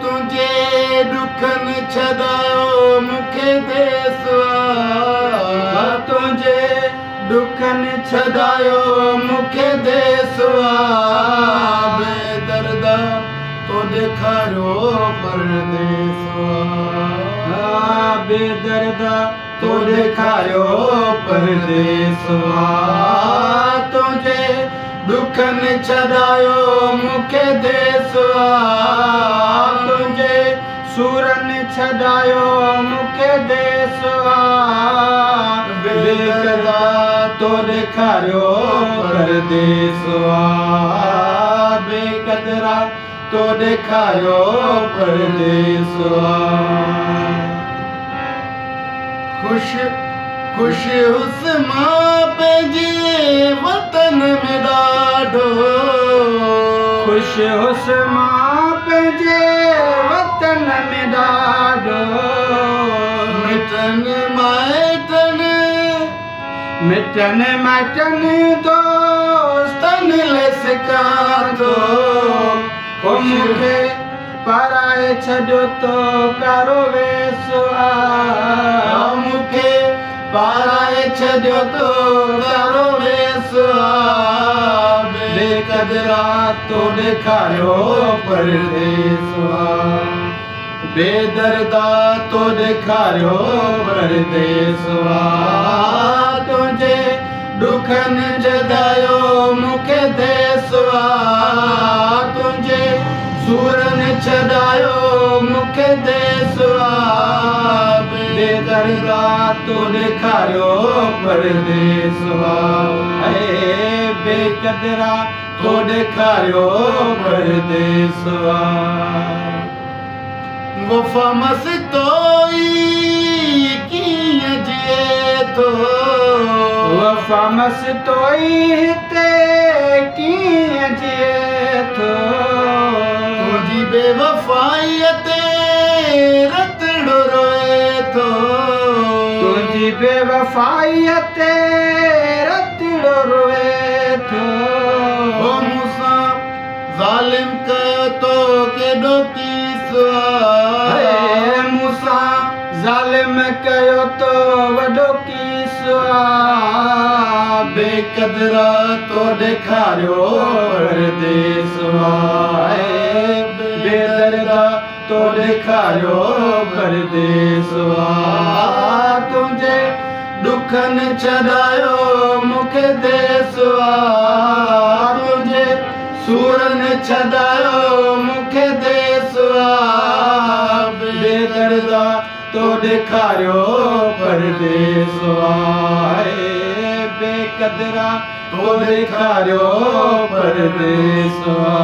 तुंहिंजे ॾुखनि छॾायो मूंखे देसवा तुंहिंजे ॾुखनि छॾायो मूंखे देसवा बेदर्दा तो ॾेखारियो परदेसवा बेदर्दा तो ॾेखारियो परदेसवा तुंहिंजे ॾुखनि छॾायो मूंखे देसवा तुंहिंजे सूरनि छॾायो मूंखे देसवा बेदर्दा तो ॾेखारियो परदेसवा बेक़दरा तो ॾेखारियो परदेसवा ख़ुशि हुस्मां पंहिंजे वतन में ॾाढो ख़ुशि हुस्मां पंहिंजे वतन में ॾाढो मिटनि माइटनि दोस्तनि सिकां थो मूंखे पाराए छॾियो तो कारो वेसवा मूंखे पाराए छॾियो तो कारो वेसवा बेक़दरा तो ॾेखारियो परदेसवा बेदर्दा तो ॾेखारियो परदेसवा तुंहिंजे ॾुखनि छॾायो मूंखे देसवा तुंहिंजे सूरनि छॾायो मूंखे देसवा बेदर्दा तो ॾेखारियो परदेसवा बेक़दरा तो ॾेखारियो परदेसवा वफ़ा मस्तोई कीअं जिए थो वफ़ा मस्तोई हिते कीअं जिए थो तुंहिंजी बेवफ़ाईअ ते रतड़ो रोए थो तुंहिंजी बेवफ़ाईअ ते रतड़ो रोए थो मूंसां ज़ालिम कयो तो केॾो कीसवा मूंसां ज़ालिम कयो तो वॾो कीसवा बेक़दरा तो ॾेखारियो परदेसवा बेदर्दा तो ॾेखारियो परदेसवा तुंहिंजे ॾुखनि छॾायो मूंखे देसवा तुंहिंजे सूरनि छॾायो मूंखे देसवा बेदर्दा तो ॾेखारियो परदेसवा बेक़दरा तो ॾेखारियो परदेसवा